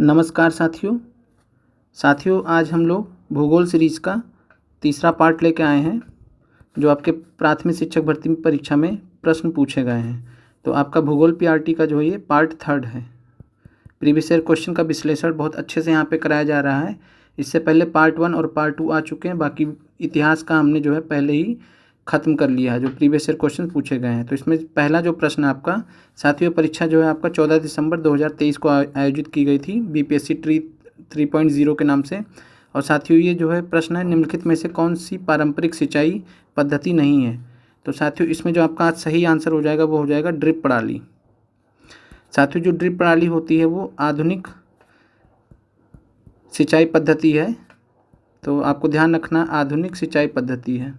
नमस्कार साथियों आज हम लोग भूगोल सीरीज़ का तीसरा पार्ट लेके आए हैं जो आपके प्राथमिक शिक्षक भर्ती परीक्षा में प्रश्न पूछे गए हैं। तो आपका भूगोल पीआरटी का जो है ये पार्ट थर्ड है। प्रीवियस ईयर क्वेश्चन का विश्लेषण बहुत अच्छे से यहाँ पे कराया जा रहा है। इससे पहले पार्ट 1 और पार्ट 2 आ चुके हैं। बाकी इतिहास का हमने जो है पहले ही ख़त्म कर लिया है, जो प्रीवियस ईयर क्वेश्चन पूछे गए हैं। तो इसमें पहला जो प्रश्न आपका साथियों परीक्षा जो है आपका 14 दिसंबर 2023 को आयोजित की गई थी बीपीएससी 3.0 के नाम से। और साथियों ये जो है प्रश्न है, निम्नलिखित में से कौन सी पारंपरिक सिंचाई पद्धति नहीं है। तो साथियों इसमें जो आपका सही आंसर हो जाएगा वो हो जाएगा ड्रिप प्रणाली। साथियों जो ड्रिप प्रणाली होती है वो आधुनिक सिंचाई पद्धति है। तो आपको ध्यान रखना आधुनिक सिंचाई पद्धति है।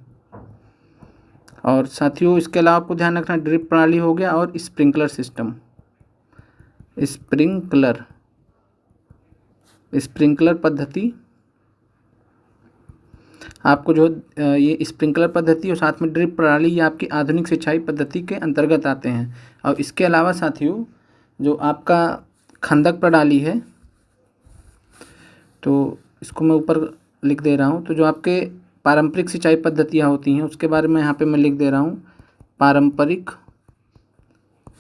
और साथियों इसके अलावा आपको ध्यान रखना ड्रिप प्रणाली हो गया और स्प्रिंकलर सिस्टम। स्प्रिंकलर पद्धति आपको जो ये स्प्रिंकलर पद्धति और साथ में ड्रिप प्रणाली ये आपकी आधुनिक सिंचाई पद्धति के अंतर्गत आते हैं। और इसके अलावा साथियों जो आपका खंदक प्रणाली है, तो इसको मैं ऊपर लिख दे रहा हूँ। तो जो आपके पारंपरिक सिंचाई पद्धतियाँ होती हैं उसके बारे में यहाँ पे मैं लिख दे रहा हूँ, पारंपरिक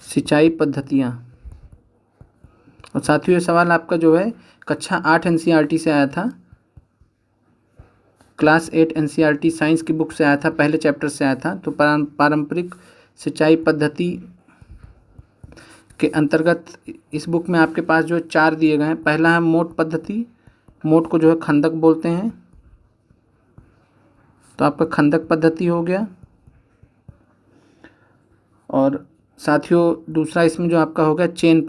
सिंचाई पद्धतियाँ। और साथियों ये सवाल आपका जो है कक्षा 8 एनसीईआरटी से आया था, क्लास 8 एनसीईआरटी साइंस की बुक से आया था, पहले चैप्टर से आया था। तो पारंपरिक सिंचाई पद्धति के अंतर्गत इस बुक में आपके पास जो 4 दिए गए हैं। पहला है मोट पद्धति, मोट को जो है खंदक बोलते हैं, तो आपका खंदक पद्धति हो गया। और साथियों दूसरा इसमें जो आपका हो गया चेन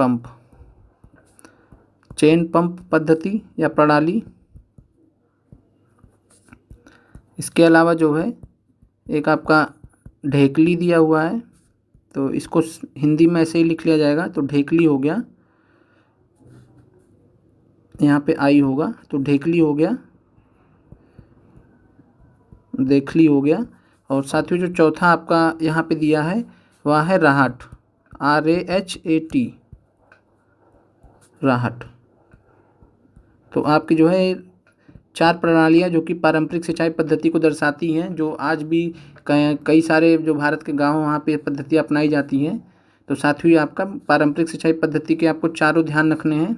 पंप पद्धति या प्रणाली। इसके अलावा जो है एक आपका ढेकली दिया हुआ है, तो इसको हिंदी में ऐसे ही लिख लिया जाएगा, तो ढेकली हो गया, यहाँ पे आई होगा, तो ढेकली हो गया, देखली हो गया। और साथियों जो चौथा आपका यहाँ पे दिया है वह है राहट, RAHAT, राहट। तो आपकी जो है 4 प्रणालियाँ जो कि पारंपरिक सिंचाई पद्धति को दर्शाती हैं, जो आज भी कई सारे जो भारत के गांव वहाँ पे पद्धतियाँ अपनाई जाती हैं। तो साथियों ये आपका पारंपरिक सिंचाई पद्धति के आपको चारों ध्यान रखने हैं।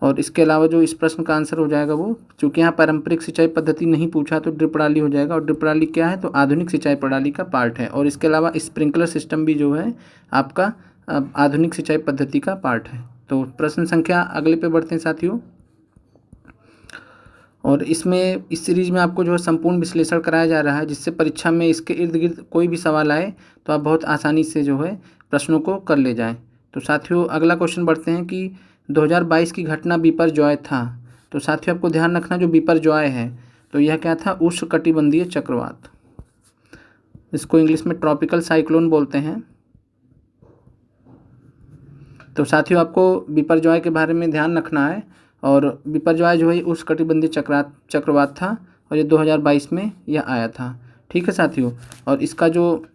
और इसके अलावा जो इस प्रश्न का आंसर हो जाएगा वो, चूँकि यहाँ पारंपरिक सिंचाई पद्धति नहीं पूछा तो ड्रिप प्रणाली हो जाएगा। और ड्रिप प्रणाली क्या है, तो आधुनिक सिंचाई प्रणाली का पार्ट है। और इसके अलावा स्प्रिंकलर सिस्टम भी जो है आपका आधुनिक सिंचाई पद्धति का पार्ट है। तो प्रश्न संख्या अगले पे बढ़ते हैं साथियों। और इसमें इस सीरीज़ में आपको जो है संपूर्ण विश्लेषण कराया जा रहा है, जिससे परीक्षा में इसके इर्द गिर्द कोई भी सवाल आए तो आप बहुत आसानी से जो है प्रश्नों को कर ले जाएं। तो साथियों अगला क्वेश्चन बढ़ते हैं कि 2022 की घटना बिपरजॉय था। तो साथियों आपको ध्यान रखना जो बिपरजॉय है तो यह क्या था, उष्णकटिबंधीय चक्रवात, इसको इंग्लिश में ट्रॉपिकल साइक्लोन बोलते हैं। तो साथियों आपको बिपरजॉय के बारे में ध्यान रखना है। और बिपरजॉय जो है उष्णकटिबंधीय चक्रवात था और ये 2022 में यह आया था। ठीक है साथियों। और इसका जो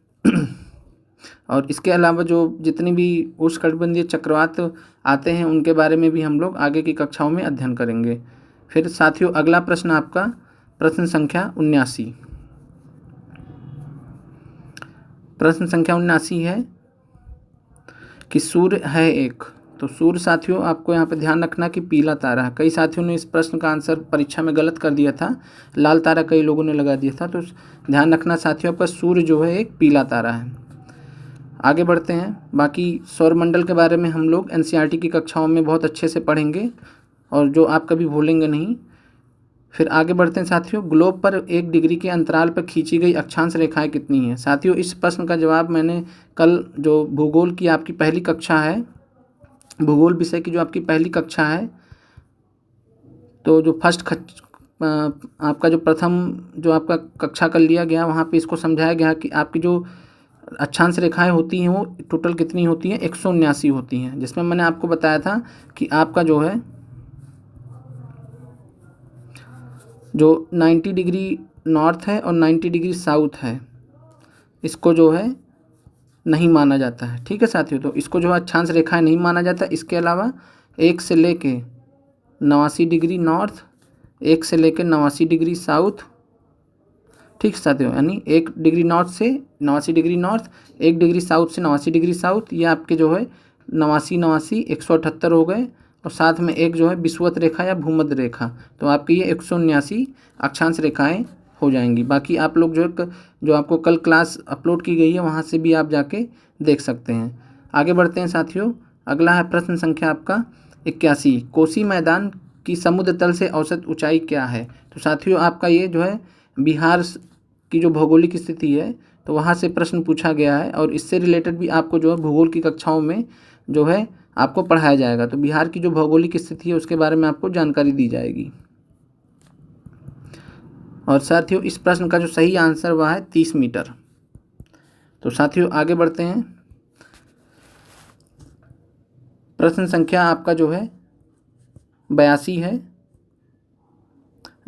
और इसके अलावा जो जितनी भी उष्णकटिबंधीय चक्रवात आते हैं उनके बारे में भी हम लोग आगे की कक्षाओं में अध्ययन करेंगे। फिर साथियों अगला प्रश्न आपका प्रश्न संख्या 79। प्रश्न संख्या 79 है कि सूर्य है एक। तो सूर्य साथियों आपको यहाँ पे ध्यान रखना कि पीला तारा है। कई साथियों ने इस प्रश्न का आंसर परीक्षा में गलत कर दिया था, लाल तारा कई लोगों ने लगा दिया था। तो ध्यान रखना साथियों आपका सूर्य जो है एक पीला तारा है। आगे बढ़ते हैं। बाकी सौरमंडल के बारे में हम लोग एनसीईआरटी की कक्षाओं में बहुत अच्छे से पढ़ेंगे और जो आप कभी भूलेंगे नहीं। फिर आगे बढ़ते हैं साथियों, ग्लोब पर 1 डिग्री के अंतराल पर खींची गई अक्षांश रेखाएं कितनी हैं। साथियों इस प्रश्न का जवाब मैंने कल जो भूगोल की आपकी पहली कक्षा है, भूगोल विषय की जो आपकी पहली कक्षा है, तो जो आपका जो प्रथम जो आपका कक्षा कर लिया गया वहाँ पे इसको समझाया गया कि आपकी जो अक्षांश रेखाएं होती हैं वो टोटल कितनी होती हैं, 179 होती हैं। जिसमें मैंने आपको बताया था कि आपका जो है जो 90 डिग्री नॉर्थ है और 90 डिग्री साउथ है, इसको जो है नहीं माना जाता है। ठीक है साथियों, तो इसको जो है अक्षांश रेखाएं नहीं माना जाता। इसके अलावा 1 से लेके 89 डिग्री नॉर्थ, 1 से लेके 89 डिग्री साउथ। ठीक साथियों, यानी 1 डिग्री नॉर्थ से 89 डिग्री नॉर्थ, 1 डिग्री साउथ से 89 डिग्री साउथ, ये आपके जो है 89 178 हो गए। और साथ में एक जो है विषुवत रेखा या भूमध्य रेखा, तो आपकी ये 179 अक्षांश रेखाएं हो जाएंगी। बाकी आप लोग जो आपको कल क्लास अपलोड की गई है वहाँ से भी आप जाके देख सकते हैं। आगे बढ़ते हैं साथियों। अगला है प्रश्न संख्या आपका 81, कोसी मैदान की समुद्र तल से औसत ऊंचाई क्या है। तो साथियों आपका ये जो है बिहार की जो भौगोलिक स्थिति है तो वहाँ से प्रश्न पूछा गया है, और इससे रिलेटेड भी आपको जो है भूगोल की कक्षाओं में जो है आपको पढ़ाया जाएगा। तो बिहार की जो भौगोलिक स्थिति है उसके बारे में आपको जानकारी दी जाएगी। और साथियों इस प्रश्न का जो सही आंसर वह है 30 मीटर। तो साथियों आगे बढ़ते हैं। प्रश्न संख्या आपका जो है 82 है,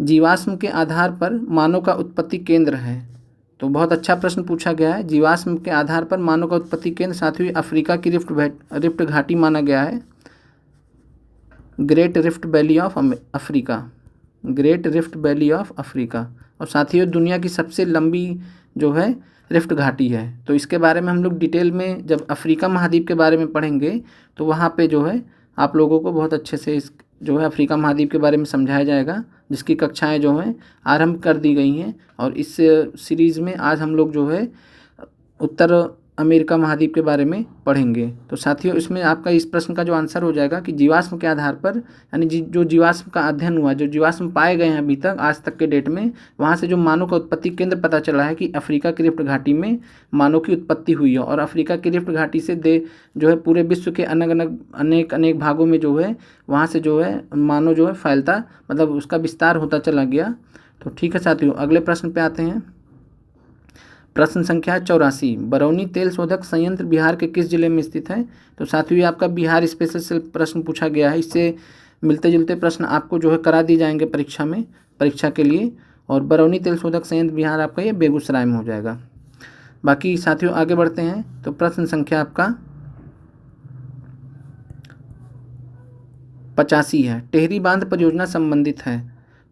जीवाश्म के आधार पर मानव का उत्पत्ति केंद्र है। तो बहुत अच्छा प्रश्न पूछा गया है। जीवाश्म के आधार पर मानव का उत्पत्ति केंद्र साथियों अफ्रीका की रिफ्ट घाटी माना गया है, great rift valley of Africa, great rift valley of Africa. और साथियों दुनिया की सबसे लंबी जो है रिफ्ट घाटी है। तो इसके बारे में हम लोग डिटेल में जब अफ्रीका महाद्वीप के बारे में पढ़ेंगे तो वहाँ पे जो है आप लोगों को बहुत अच्छे से इस जो है अफ्रीका महाद्वीप के बारे में समझाया जाएगा, जिसकी कक्षाएं जो हैं आरंभ कर दी गई हैं। और इस सीरीज़ में आज हम लोग जो है उत्तर अमेरिका महाद्वीप के बारे में पढ़ेंगे। तो साथियों इसमें आपका इस प्रश्न का जो आंसर हो जाएगा कि जीवाश्म के आधार पर, यानी जो जीवाश्म का अध्ययन हुआ, जो जीवाश्म पाए गए हैं अभी तक आज तक के डेट में, वहाँ से जो मानव का उत्पत्ति केंद्र पता चला है कि अफ्रीका की रिफ्ट घाटी में मानव की उत्पत्ति हुई है। और अफ्रीका की रिफ्ट घाटी से जो है पूरे विश्व के अनेक भागों में जो है वहाँ से जो है मानव जो है फैलता, मतलब उसका विस्तार होता चला गया। तो ठीक है साथियों, अगले प्रश्न पे आते हैं। प्रश्न संख्या 84, बरौनी तेल शोधक संयंत्र बिहार के किस जिले में स्थित है। तो साथियों ये आपका बिहार स्पेशल से प्रश्न पूछा गया है। इससे मिलते जुलते प्रश्न आपको जो है करा दिए जाएंगे परीक्षा के लिए। और बरौनी तेल शोधक संयंत्र बिहार आपका ये बेगूसराय में हो जाएगा। बाकी साथियों आगे बढ़ते हैं। तो प्रश्न संख्या आपका 85 है, टेहरी बांध परियोजना संबंधित है।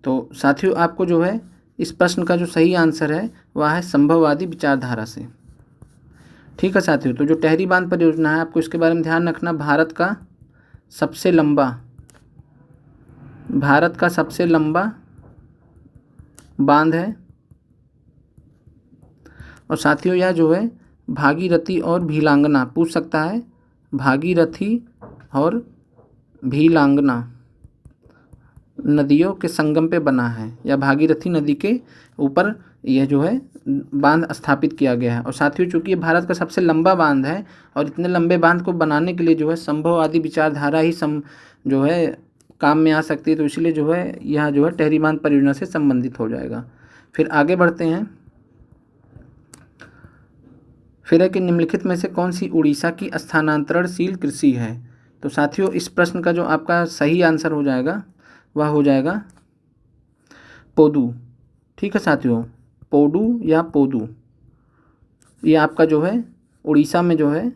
तो साथियों आपको जो है इस प्रश्न का जो सही आंसर है वह है संभववादी विचारधारा से। ठीक है साथियों, तो जो टेहरी बांध परियोजना है आपको इसके बारे में ध्यान रखना, भारत का सबसे लंबा बांध है। और साथियों यह जो है भागीरथी और भीलांगना पूछ सकता है, भागीरथी और भीलांगना नदियों के संगम पे बना है, या भागीरथी नदी के ऊपर यह जो है बांध स्थापित किया गया है। और साथियों चूंकि ये भारत का सबसे लंबा बांध है और इतने लंबे बांध को बनाने के लिए जो है संभववादी विचारधारा ही जो है काम में आ सकती है। तो इसलिए जो है यह जो है टेहरी बांध परियोजना से संबंधित हो जाएगा। फिर आगे बढ़ते हैं। फिर है कि निम्नलिखित में से कौन सी उड़ीसा की स्थानांतरणशील कृषि है। तो साथियों इस प्रश्न का जो आपका सही आंसर हो जाएगा वह हो जाएगा पोदू। ठीक है साथियों, पोडू या पोदू ये आपका जो है उड़ीसा में जो है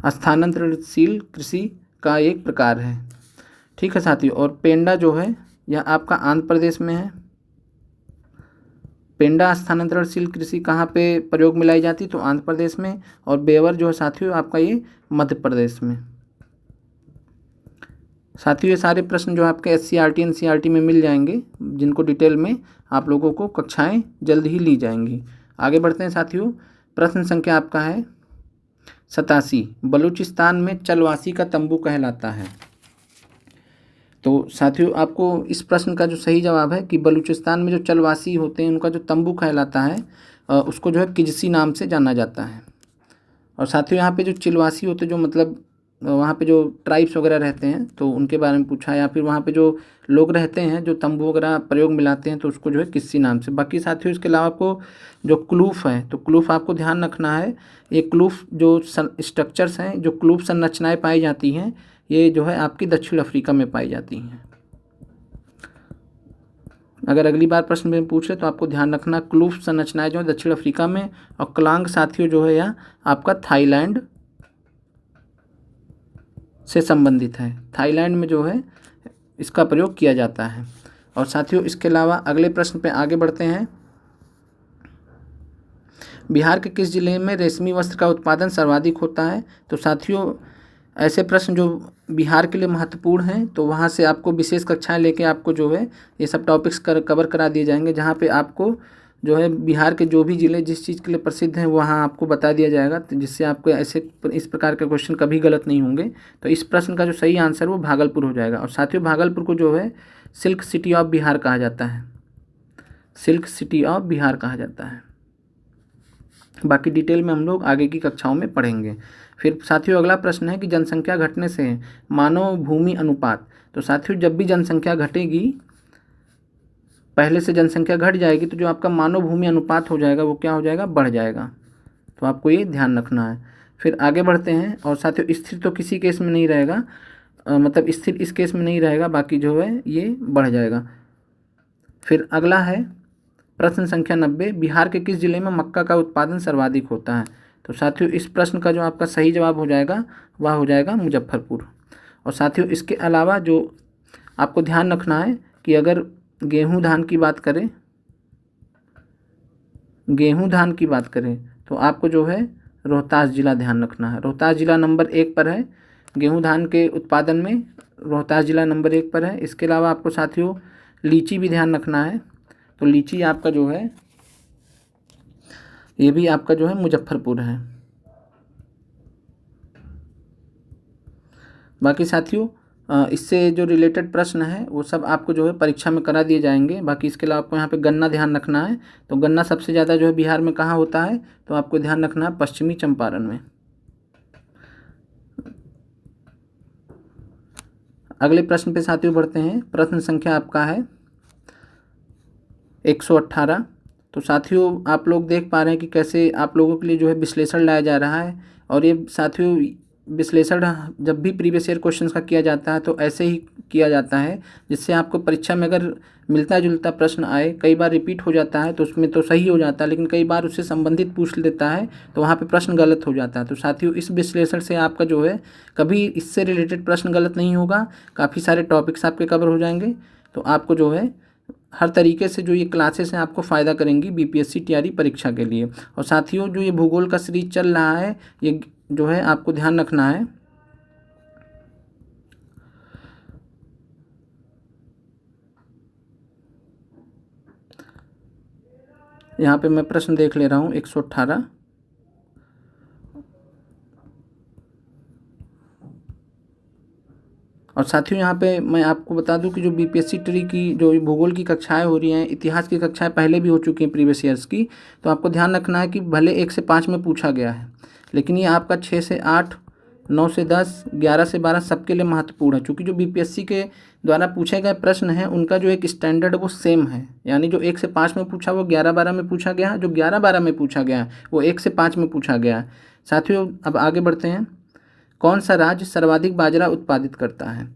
स्थानांतरणशील कृषि का एक प्रकार है। ठीक है साथियों, और पेंडा जो है यह आपका आंध्र प्रदेश में है। पेंडा स्थानांतरणशील कृषि कहाँ पे प्रयोग में लाई जाती है, तो आंध्र प्रदेश में। और बेवर जो है साथियों आपका ये मध्य प्रदेश में। साथियों ये सारे प्रश्न जो आपके SCERT NCERT में मिल जाएंगे, जिनको डिटेल में आप लोगों को कक्षाएं जल्द ही ली जाएंगी। आगे बढ़ते हैं साथियों। प्रश्न संख्या आपका है 87, बलूचिस्तान में चलवासी का तंबू कहलाता है। तो साथियों आपको इस प्रश्न का जो सही जवाब है कि बलूचिस्तान में जो चलवासी होते हैं उनका जो तंबू कहलाता है उसको जो है किजसी नाम से जाना जाता है। और साथियों यहाँ पे जो चिलवासी होते हैं, जो मतलब वहाँ पे जो ट्राइब्स वगैरह रहते हैं तो उनके बारे में पूछा, या फिर वहाँ पे जो लोग रहते हैं जो तंबू वगैरह प्रयोग में लाते हैं तो उसको जो है किसी नाम से। बाकी साथियों इसके अलावा आपको जो क्लूफ है, तो क्लूफ आपको ध्यान रखना है। ये क्लूफ जो स्ट्रक्चर्स हैं, जो क्लूफ संरचनाएं पाई जाती हैं, ये जो है आपकी दक्षिण अफ्रीका में पाई जाती हैं। अगर अगली बार प्रश्न में पूछे तो आपको ध्यान रखना क्लूफ संरचनाएं जो है दक्षिण अफ्रीका में, और क्लांग साथियों जो है यह आपका थाईलैंड से संबंधित है। थाईलैंड में जो है इसका प्रयोग किया जाता है। और साथियों इसके अलावा अगले प्रश्न पे आगे बढ़ते हैं। बिहार के किस जिले में रेशमी वस्त्र का उत्पादन सर्वाधिक होता है? तो साथियों ऐसे प्रश्न जो बिहार के लिए महत्वपूर्ण हैं तो वहाँ से आपको विशेष कक्षाएं लेके आपको जो है ये सब टॉपिक्स कवर करा दिए जाएंगे, जहाँ पे आपको जो है बिहार के जो भी ज़िले जिस चीज़ के लिए प्रसिद्ध हैं वहाँ आपको बता दिया जाएगा, तो जिससे आपको ऐसे इस प्रकार के क्वेश्चन कभी गलत नहीं होंगे। तो इस प्रश्न का जो सही आंसर वो भागलपुर हो जाएगा। और साथियों भागलपुर को जो है सिल्क सिटी ऑफ बिहार कहा जाता है, सिल्क सिटी ऑफ बिहार कहा जाता है। बाकी डिटेल में हम लोग आगे की कक्षाओं में पढ़ेंगे। फिर साथियों अगला प्रश्न है कि जनसंख्या घटने से मानव भूमि अनुपात। तो साथियों जब भी जनसंख्या घटेगी, पहले से जनसंख्या घट जाएगी, तो जो आपका मानव भूमि अनुपात हो जाएगा वो क्या हो जाएगा? बढ़ जाएगा। तो आपको ये ध्यान रखना है। फिर आगे बढ़ते हैं। और साथियों स्थिर तो किसी केस में नहीं रहेगा, मतलब स्थिर इस केस में नहीं रहेगा, बाकी जो है ये बढ़ जाएगा। फिर अगला है प्रश्न संख्या 90, बिहार के किस जिले में मक्का का उत्पादन सर्वाधिक होता है? तो साथियों इस प्रश्न का जो आपका सही जवाब हो जाएगा वह हो जाएगा मुजफ्फरपुर। और साथियों इसके अलावा जो आपको ध्यान रखना है कि अगर गेहूं धान की बात करें, गेहूं धान की बात करें तो आपको जो है रोहतास जिला ध्यान रखना है। रोहतास जिला नंबर 1 पर है गेहूं धान के उत्पादन में, रोहतास जिला नंबर 1 पर है। इसके अलावा आपको साथियों लीची भी ध्यान रखना है। तो लीची आपका जो है ये भी आपका जो है मुजफ्फरपुर है। बाकी साथियों इससे जो रिलेटेड प्रश्न है वो सब आपको जो है परीक्षा में करा दिए जाएंगे। बाकी इसके अलावा आपको यहाँ पे गन्ना ध्यान रखना है। तो गन्ना सबसे ज़्यादा जो है बिहार में कहाँ होता है? तो आपको ध्यान रखना है पश्चिमी चंपारण में। अगले प्रश्न पे साथियों बढ़ते हैं। प्रश्न संख्या आपका है 118। तो साथियों आप लोग देख पा रहे हैं कि कैसे आप लोगों के लिए जो है विश्लेषण लाया जा रहा है। और ये साथियों विश्लेषण जब भी प्रीवियस ईयर क्वेश्चंस का किया जाता है तो ऐसे ही किया जाता है, जिससे आपको परीक्षा में अगर मिलता जुलता प्रश्न आए, कई बार रिपीट हो जाता है तो उसमें तो सही हो जाता है, लेकिन कई बार उससे संबंधित पूछ लेता है तो वहाँ पे प्रश्न गलत हो जाता है। तो साथियों इस विश्लेषण से आपका जो है कभी इससे रिलेटेड प्रश्न गलत नहीं होगा, काफ़ी सारे टॉपिक्स आपके कवर हो जाएंगे। तो आपको जो है हर तरीके से जो ये क्लासेस हैं आपको फ़ायदा करेंगी बीपीएससी टीआरई परीक्षा के लिए। और साथियों जो ये भूगोल का सीरीज चल रहा है ये जो है आपको ध्यान रखना है, यहाँ पे मैं प्रश्न देख ले रहा हूँ 118। और साथियों यहाँ पे मैं आपको बता दूं कि जो बीपीएससी ट्री की जो भूगोल की कक्षाएं हो रही हैं, इतिहास की कक्षाएं पहले भी हो चुकी हैं प्रीवियस ईयर्स की। तो आपको ध्यान रखना है कि भले 1 से 5 में पूछा गया है, लेकिन ये आपका 6 से 8, 9 से 10, 11 से 12 सबके लिए महत्वपूर्ण है, क्योंकि जो बीपीएससी के द्वारा पूछे गए प्रश्न हैं उनका जो एक स्टैंडर्ड वो सेम है। यानी जो 1 से 5 में पूछा वो 11-12 में पूछा गया, जो 11-12 में पूछा गया वो 1 से 5 में पूछा गया। साथियों अब आगे बढ़ते हैं। कौन सा राज्य सर्वाधिक बाजरा उत्पादित करता है?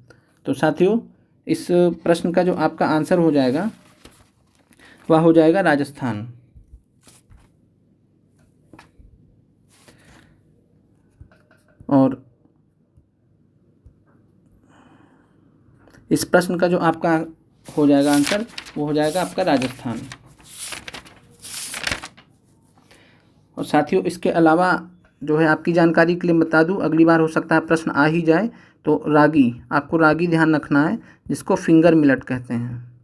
तो साथियों इस प्रश्न का जो आपका आंसर हो जाएगा वह हो जाएगा राजस्थान। और इस प्रश्न का जो आपका हो जाएगा आंसर वो हो जाएगा आपका राजस्थान। और साथियों इसके अलावा जो है आपकी जानकारी के लिए बता दूं, अगली बार हो सकता है प्रश्न आ ही जाए, तो रागी, आपको रागी ध्यान रखना है जिसको फिंगर मिलेट कहते हैं।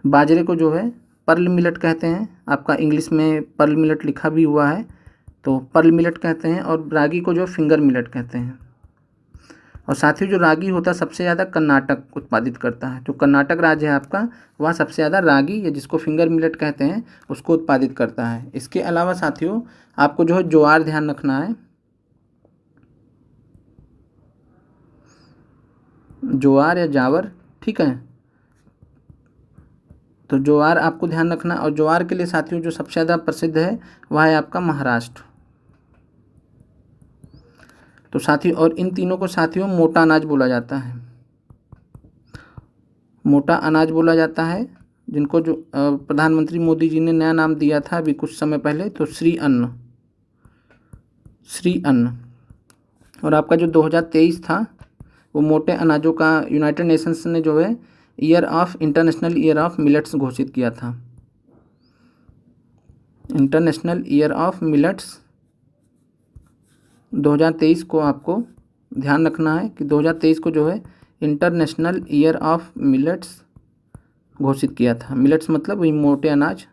बाजरे को जो है पर्ल मिलेट कहते हैं, आपका इंग्लिश में पर्ल मिलेट लिखा भी हुआ है, तो पर्ल मिलेट कहते हैं। और रागी को जो फिंगर मिलेट कहते हैं। और साथियों जो रागी होता है सबसे ज़्यादा कर्नाटक उत्पादित करता है। जो कर्नाटक राज्य है आपका वह सबसे ज़्यादा रागी या जिसको फिंगर मिलेट कहते हैं उसको उत्पादित करता है। इसके अलावा साथियों आपको जो है ज्वार ध्यान रखना है, ज्वार या जावर, ठीक है। तो ज्वार आपको ध्यान रखना। और ज्वार के लिए साथियों जो सबसे ज़्यादा प्रसिद्ध है वह है आपका महाराष्ट्र। तो साथियों और इन तीनों को साथियों मोटा अनाज बोला जाता है, मोटा अनाज बोला जाता है, जिनको जो प्रधानमंत्री मोदी जी ने नया नाम दिया था अभी कुछ समय पहले, तो श्री अन्न, श्री अन्न। और आपका जो 2023 था वो मोटे अनाजों का यूनाइटेड नेशंस ने जो है इंटरनेशनल ईयर ऑफ मिलेट्स घोषित किया था। इंटरनेशनल ईयर ऑफ मिलेट्स 2023 को आपको ध्यान रखना है कि 2023 को जो है इंटरनेशनल ईयर ऑफ मिलेट्स घोषित किया था। मिलेट्स मतलब वही मोटे अनाज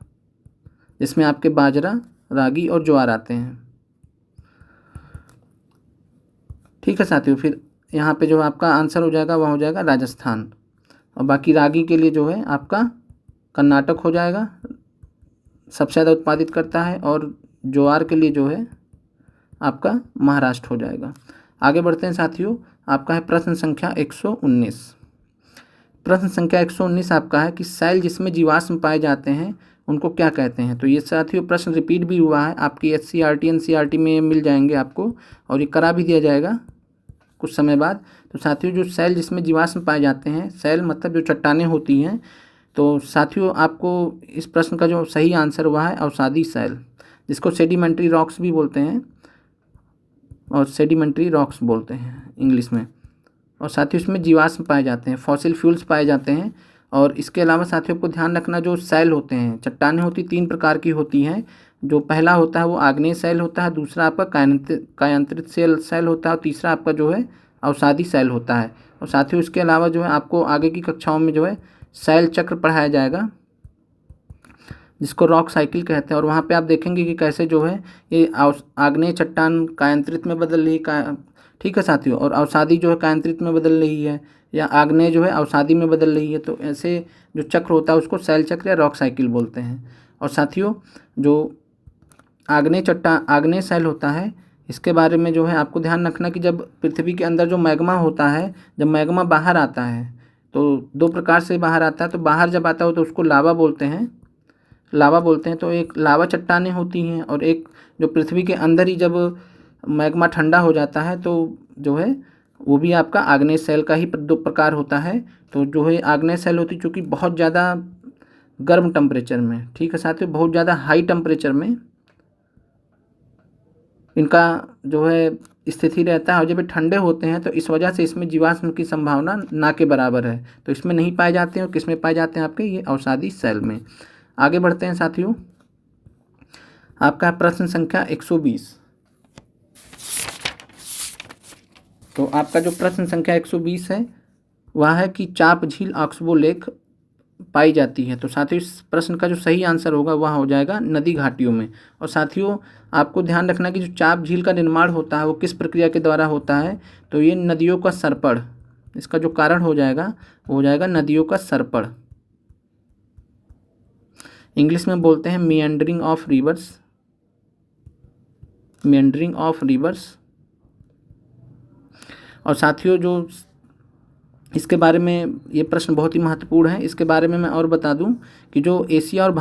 जिसमें आपके बाजरा, रागी और ज्वार आते हैं। ठीक है साथियों, फिर यहाँ पे जो आपका आंसर हो जाएगा वह हो जाएगा राजस्थान, और बाकी रागी के लिए जो है आपका कर्नाटक हो जाएगा, सबसे ज़्यादा उत्पादित करता है, और ज्वार के लिए जो है आपका महाराष्ट्र हो जाएगा। आगे बढ़ते हैं साथियों, आपका है प्रश्न संख्या 119। प्रश्न संख्या 119 आपका है कि सेल जिसमें जीवाश्म पाए जाते हैं उनको क्या कहते हैं। तो ये साथियों प्रश्न रिपीट भी हुआ है, आपकी SCERT NCERT में मिल जाएंगे आपको, और ये करा भी दिया जाएगा कुछ समय बाद। तो साथियों जो सेल जिसमें जीवाश्म पाए जाते हैं, सेल मतलब जो चट्टानें होती हैं, तो साथियों आपको इस प्रश्न का जो सही आंसर हुआ है अवसादी सेल, जिसको सेडिमेंट्री रॉक्स भी बोलते हैं, और सेडिमेंट्री रॉक्स बोलते हैं इंग्लिश में। और साथियों इसमें जीवाश्म पाए जाते हैं, फॉसिल फ्यूल्स पाए जाते हैं। और इसके अलावा साथियों को ध्यान रखना, जो सेल होते हैं, चट्टानें होती 3 प्रकार की होती हैं। जो पहला होता है वो आग्नेय सेल होता है, दूसरा आपका कायांतरित सेल होता है, और तीसरा आपका जो है अवसादी सेल होता है। और साथियों इसके अलावा जो है आपको आगे की कक्षाओं में जो है सेल चक्र पढ़ाया जाएगा, जिसको रॉक साइकिल कहते हैं। और वहाँ पे आप देखेंगे कि कैसे जो है ये आग्नेय चट्टान कायांतरित में बदल रही है, ठीक है साथियों, और अवसादी जो है कायांतरित में बदल रही है, या आग्नेय जो है अवसादी में बदल रही है। तो ऐसे जो चक्र होता है उसको सेल चक्र या रॉक साइकिल बोलते हैं। और साथियों जो आग्नेय सेल होता है, इसके बारे में जो है आपको ध्यान रखना कि जब पृथ्वी के अंदर जो मैग्मा होता है, जब मैग्मा बाहर आता है तो 2 प्रकार से बाहर आता है। तो बाहर जब आता हो तो उसको लावा बोलते हैं, तो एक लावा चट्टानें होती हैं, और एक जो पृथ्वी के अंदर ही जब मैग्मा ठंडा हो जाता है तो जो है वो भी आपका आग्नेय सेल का ही 2 प्रकार होता है। तो जो है आग्नेय सेल होती चूँकि बहुत ज़्यादा गर्म टेम्परेचर में, ठीक है साथियों, बहुत ज़्यादा हाई टेम्परेचर में इनका जो है स्थिति रहता है, और जब ये ठंडे होते हैं तो इस वजह से इसमें जीवाश्म की संभावना ना के बराबर है, तो इसमें नहीं पाए जाते हैं। और किस में पाए जाते हैं आपके, ये अवसादी सेल में। आगे बढ़ते हैं साथियों, आपका प्रश्न संख्या 120। तो आपका जो प्रश्न संख्या 120 है वह है कि चाप झील ऑक्सबो लेक पाई जाती है। तो साथियों इस प्रश्न का जो सही आंसर होगा वह हो जाएगा नदी घाटियों में। और साथियों आपको ध्यान रखना कि जो चाप झील का निर्माण होता है वो किस प्रक्रिया के द्वारा होता है, तो ये नदियों का सरपड़, इसका जो कारण हो जाएगा वो हो जाएगा नदियों का सरपड़। इंग्लिश में बोलते हैं मिएंडरिंग ऑफ रिवर्स। और साथियों जो इसके बारे में ये प्रश्न बहुत ही महत्वपूर्ण है, इसके बारे में मैं और बता दूं कि जो एशिया और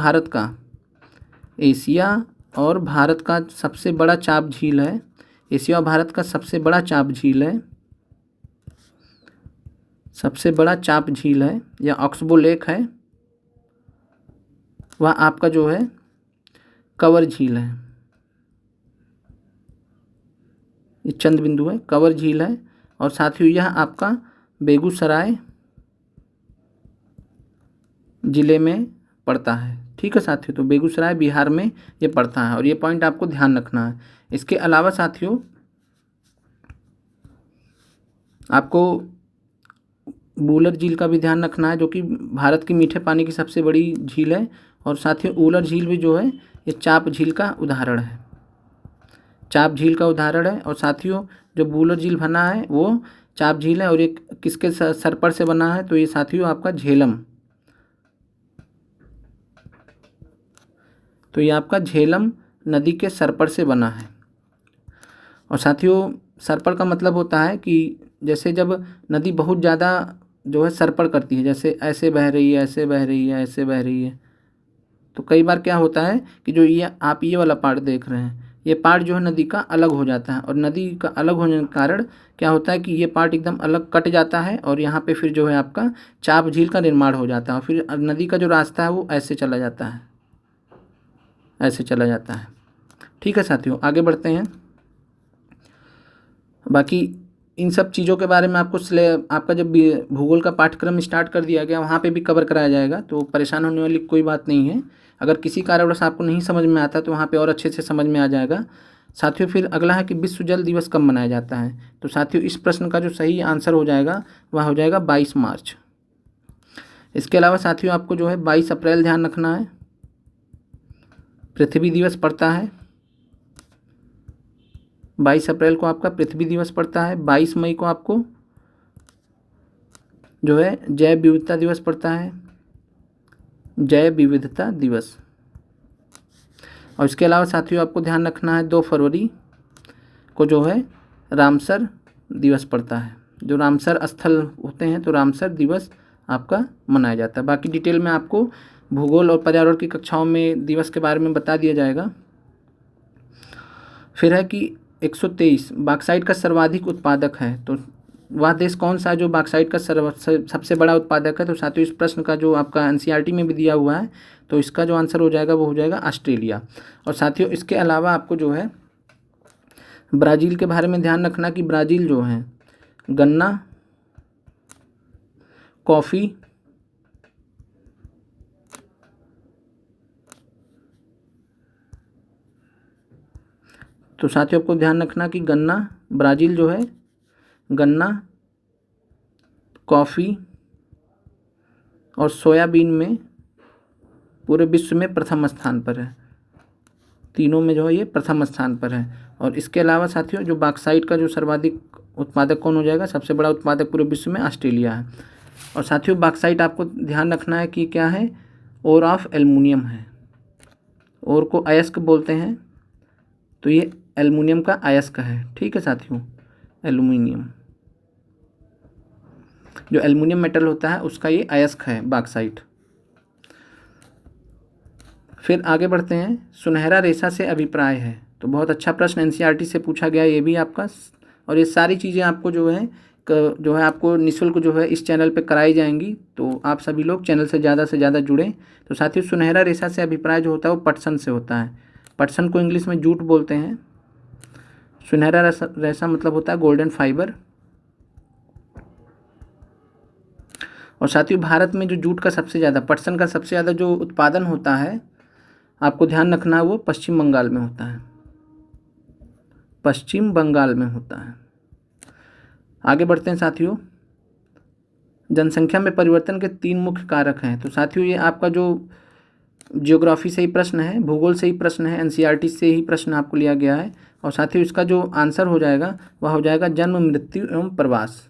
भारत का सबसे बड़ा चाप झील है, एशिया और भारत का सबसे बड़ा चाप झील है या ऑक्सबो लेक है, वह आपका जो है कंवर झील है। ये चंद बिंदु है, कंवर झील है। और साथियों यह आपका बेगूसराय ज़िले में पड़ता है, ठीक है साथियों। तो बेगूसराय बिहार में ये पड़ता है, और ये पॉइंट आपको ध्यान रखना है। इसके अलावा साथियों आपको वूलर झील का भी ध्यान रखना है, जो कि भारत की मीठे पानी की सबसे बड़ी झील है। और साथियों वूलर झील भी जो है ये चाप झील का उदाहरण है, और साथियों जो वूलर झील बना है वो चाप झील है, और ये किसके सरपड़ से बना है, तो ये साथियों आपका झेलम, तो ये आपका झेलम नदी के सरपड़ से बना है। और साथियों सरपड़ का मतलब होता है कि जैसे जब नदी बहुत ज़्यादा जो है सरपड़ करती है, जैसे ऐसे बह रही है, ऐसे बह रही है, ऐसे बह रही है, तो कई बार क्या होता है कि जो ये आप ये वाला पार्ट देख रहे हैं, ये पार्ट जो है नदी का अलग हो जाता है, और नदी का अलग होने के कारण क्या होता है कि ये पार्ट एकदम अलग कट जाता है, और यहाँ पे फिर जो है आपका चाप झील का निर्माण हो जाता है। और फिर नदी का जो रास्ता है वो ऐसे चला जाता है, ठीक है साथियों। आगे बढ़ते हैं, बाकी इन सब चीज़ों के बारे में आपको आपका जब भूगोल का पाठ्यक्रम स्टार्ट कर दिया गया वहाँ पे भी कवर कराया जाएगा, तो परेशान होने वाली कोई बात नहीं है। अगर किसी कारणवश आपको नहीं समझ में आता तो वहाँ पे और अच्छे से समझ में आ जाएगा। साथियों फिर अगला है कि विश्व जल दिवस कब मनाया जाता है। तो साथियों इस प्रश्न का जो सही आंसर हो जाएगा वह हो जाएगा 22 मार्च। इसके अलावा साथियों आपको जो है 22 अप्रैल ध्यान रखना है, पृथ्वी दिवस पड़ता है। 22 अप्रैल को आपका पृथ्वी दिवस पड़ता है। 22 मई को आपको जो है जैव विविधता दिवस पड़ता है, जैव विविधता दिवस। और इसके अलावा साथियों आपको ध्यान रखना है 2 फरवरी को जो है रामसर दिवस पड़ता है। जो रामसर स्थल होते हैं तो रामसर दिवस आपका मनाया जाता है। बाकी डिटेल में आपको भूगोल और पर्यावरण की कक्षाओं में दिवस के बारे में बता दिया जाएगा। फिर है कि 123 बॉक्साइट का सर्वाधिक उत्पादक है, तो वह देश कौन सा है जो बॉक्साइट का सबसे बड़ा उत्पादक है। तो साथियों इस प्रश्न का जो आपका एनसीईआरटी में भी दिया हुआ है, तो इसका जो आंसर हो जाएगा वो हो जाएगा ऑस्ट्रेलिया। और साथियों इसके अलावा आपको जो है ब्राज़ील के बारे में ध्यान रखना कि ब्राज़ील जो है गन्ना, कॉफ़ी तो साथियों आपको ध्यान रखना कि ब्राज़ील जो है गन्ना, कॉफ़ी और सोयाबीन में पूरे विश्व में प्रथम स्थान पर है। तीनों में जो है ये प्रथम स्थान पर है। और इसके अलावा साथियों जो बॉक्साइट का जो सर्वाधिक उत्पादक कौन हो जाएगा, सबसे बड़ा उत्पादक पूरे विश्व में ऑस्ट्रेलिया है। और साथियों बॉक्साइट आपको ध्यान रखना है कि क्या है, ओर ऑफ एल्युमिनियम है। ओर को अयस्क बोलते हैं, तो ये एल्युमिनियम का अयस्क है। ठीक है साथियों, एल्युमिनियम जो एल्युमिनियम मेटल होता है उसका ये अयस्क है बॉक्साइट। फिर आगे बढ़ते हैं, सुनहरा रेशा से अभिप्राय है। तो बहुत अच्छा प्रश्न एनसीईआरटी से पूछा गया ये भी आपका। और ये सारी चीज़ें आपको जो है आपको निःशुल्क जो है इस चैनल पे कराई जाएंगी, तो आप सभी लोग चैनल से ज़्यादा जुड़ें। तो साथियों सुनहरा रेशा से अभिप्राय जो होता है वो पटसन से होता है। पटसन को इंग्लिश में जूट बोलते हैं। सुनहरा रेशा मतलब होता है गोल्डन फाइबर। और साथियों भारत में जो जूट का सबसे ज़्यादा, पटसन का सबसे ज़्यादा जो उत्पादन होता है आपको ध्यान रखना है वो पश्चिम बंगाल में होता है। पश्चिम बंगाल में होता है। आगे बढ़ते हैं साथियों, जनसंख्या में परिवर्तन के 3 मुख्य कारक हैं। तो साथियों ये आपका जो ज्योग्राफी से ही प्रश्न है, भूगोल से ही प्रश्न है, एनसीईआरटी से ही प्रश्न आपको लिया गया है। और साथियों इसका जो आंसर हो जाएगा वह हो जाएगा जन्म, मृत्यु एवं प्रवास।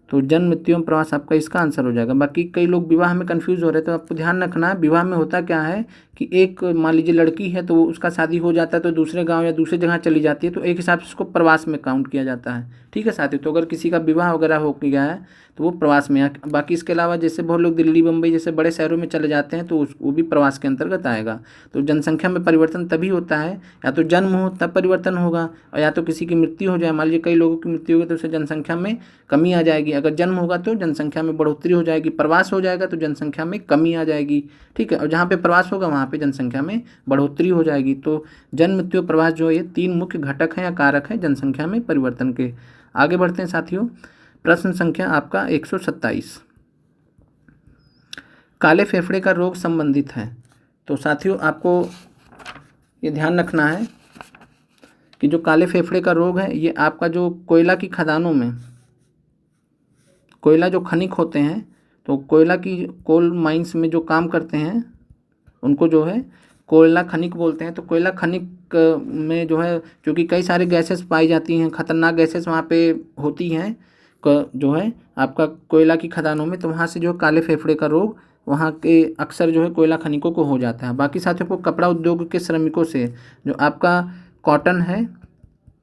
तो जन्म, मृत्यु एवं प्रवास आपका इसका आंसर हो जाएगा। बाकी कई लोग विवाह में कंफ्यूज हो रहे हैं, तो आपको ध्यान रखना है विवाह में होता क्या है कि एक मान लीजिए लड़की है तो उसका शादी हो जाता है तो दूसरे गांव या दूसरी जगह चली जाती है, तो एक हिसाब से उसको प्रवास में काउंट किया जाता है। ठीक है साथियों, तो अगर किसी का विवाह वगैरह हो गया है तो वो प्रवास में है। बाकी इसके अलावा जैसे बहुत लोग दिल्ली, मुंबई जैसे बड़े शहरों में चले जाते हैं तो वो भी प्रवास के अंतर्गत आएगा। तो जनसंख्या में परिवर्तन तभी होता है या तो जन्म हो तब परिवर्तन होगा, और या तो किसी की मृत्यु हो जाए। मान लीजिए कई लोगों की मृत्यु होगी तो उससे जनसंख्या में कमी आ जाएगी। अगर जन्म होगा तो जनसंख्या में बढ़ोतरी हो जाएगी, प्रवास हो जाएगा तो जनसंख्या में कमी आ जाएगी। ठीक है, और जहाँ पे प्रवास होगा वहाँ पे जनसंख्या में बढ़ोतरी हो जाएगी। तो जन्म, मृत्यु, प्रवास जो ये 3 मुख्य घटक हैं या कारक हैं जनसंख्या में परिवर्तन के। आगे बढ़ते हैं साथियों, प्रश्न संख्या आपका 127, काले फेफड़े का रोग संबंधित है। तो साथियों आपको ये ध्यान रखना है कि जो काले फेफड़े का रोग है ये आपका जो कोयला की खदानों में, कोयला जो खनिक होते हैं, तो कोयला की कोल माइंस में जो काम करते हैं उनको जो है कोयला खनिक बोलते हैं। तो कोयला खनिक में जो है क्योंकि कई सारे गैसेस पाई जाती हैं, खतरनाक गैसेस वहाँ पे होती हैं जो है आपका कोयला की खदानों में, तो वहाँ से जो काले फेफड़े का रोग वहाँ के अक्सर जो है कोयला खनिकों को हो जाता है। बाकी साथियों को कपड़ा उद्योग के श्रमिकों से जो आपका कॉटन है,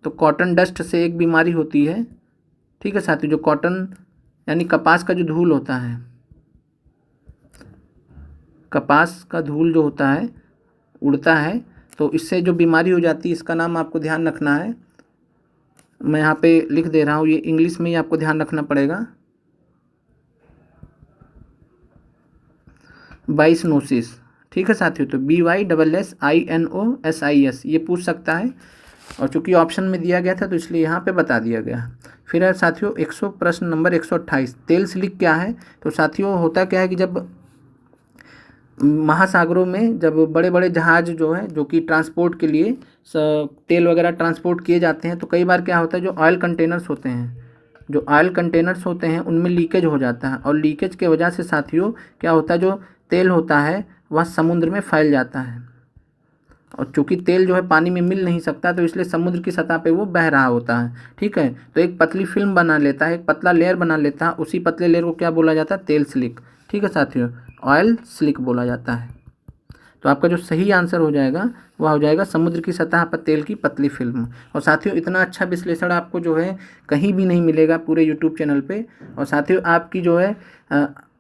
तो कॉटन डस्ट से एक बीमारी होती है। ठीक है साथियों, जो कॉटन यानी कपास का जो धूल होता है, कपास का धूल जो होता है उड़ता है, तो इससे जो बीमारी हो जाती है इसका नाम आपको ध्यान रखना है। मैं यहाँ पे लिख दे रहा हूँ, ये इंग्लिश में ही आपको ध्यान रखना पड़ेगा, बाइसनोसिस। ठीक है साथियों, तो BYSSINOSIS ये पूछ सकता है। और चूंकि ऑप्शन में दिया गया था तो इसलिए यहाँ पे बता दिया गया। फिर है साथियों प्रश्न नंबर 128, तेल स्लिक क्या है? तो साथियों होता क्या है कि जब महासागरों में जब बड़े बड़े जहाज जो है जो कि ट्रांसपोर्ट के लिए तेल वगैरह ट्रांसपोर्ट किए जाते हैं, तो कई बार क्या होता है, जो ऑयल कंटेनर्स होते हैं उनमें लीकेज हो जाता है, और लीकेज के वजह से साथियों क्या होता है, जो तेल होता है वह समुद्र में फैल जाता है। और चूंकि तेल जो है पानी में मिल नहीं सकता, तो इसलिए समुद्र की सतह पे वो बह रहा होता है। ठीक है, तो एक पतली फिल्म बना लेता है, एक पतला लेयर बना लेता है, उसी पतले लेयर को क्या बोला जाता है? तेल स्लिक। ठीक है साथियों, ऑयल स्लिक बोला जाता है। तो आपका जो सही आंसर हो जाएगा वह हो जाएगा समुद्र की सतह पर तेल की पतली फिल्म। और साथियों इतना अच्छा विश्लेषण आपको जो है कहीं भी नहीं मिलेगा पूरे यूट्यूब चैनल पे। और साथियों आपकी जो है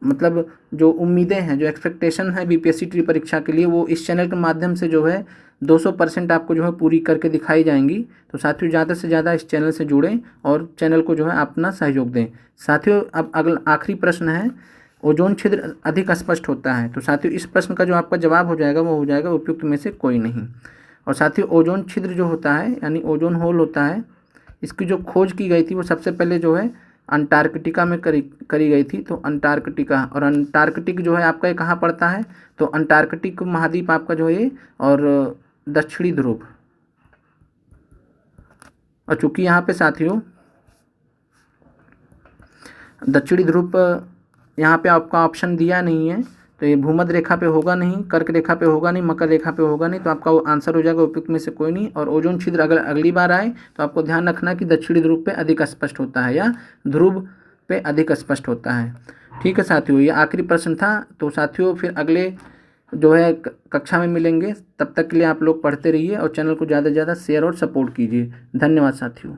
मतलब जो उम्मीदें हैं, जो एक्सपेक्टेशन है बीपीएससी ट्री परीक्षा के लिए, वो इस चैनल के माध्यम से जो है 200% आपको जो है पूरी करके दिखाई जाएंगी। तो साथियों ज़्यादा से ज़्यादा इस चैनल से जुड़ें और चैनल को जो है अपना सहयोग दें। साथियों अब अगला आखिरी प्रश्न है, ओजोन छिद्र अधिक स्पष्ट होता है। तो साथियों इस प्रश्न का जो आपका जवाब हो जाएगा वो हो जाएगा उपयुक्त में से कोई नहीं। और साथियों ओजोन छिद्र जो होता है यानी ओजोन होल होता है, इसकी जो खोज की गई थी वो सबसे पहले जो है अंटार्कटिका में करी गई थी। तो अंटार्कटिका, और अंटार्कटिक जो है आपका ये कहाँ पड़ता है? तो अंटार्कटिक महाद्वीप आपका जो है और दक्षिणी ध्रुव। और चूंकि यहाँ पे साथियों दक्षिणी ध्रुव पर यहाँ पे आपका ऑप्शन दिया नहीं है, तो ये भूमध्य रेखा पे होगा नहीं, कर्क रेखा पे होगा नहीं, मकर रेखा पे होगा नहीं, तो आपका वो आंसर हो जाएगा उपयुक्त में से कोई नहीं। और ओजोन छिद्र अगर अगली बार आए तो आपको ध्यान रखना कि दक्षिणी ध्रुव पे अधिक स्पष्ट होता है या ध्रुव पे अधिक स्पष्ट होता है। ठीक है साथियों, ये आखिरी प्रश्न था। तो साथियों फिर अगले जो है कक्षा में मिलेंगे, तब तक के लिए आप लोग पढ़ते रहिए और चैनल को ज़्यादा से ज़्यादा शेयर और सपोर्ट कीजिए। धन्यवाद साथियों।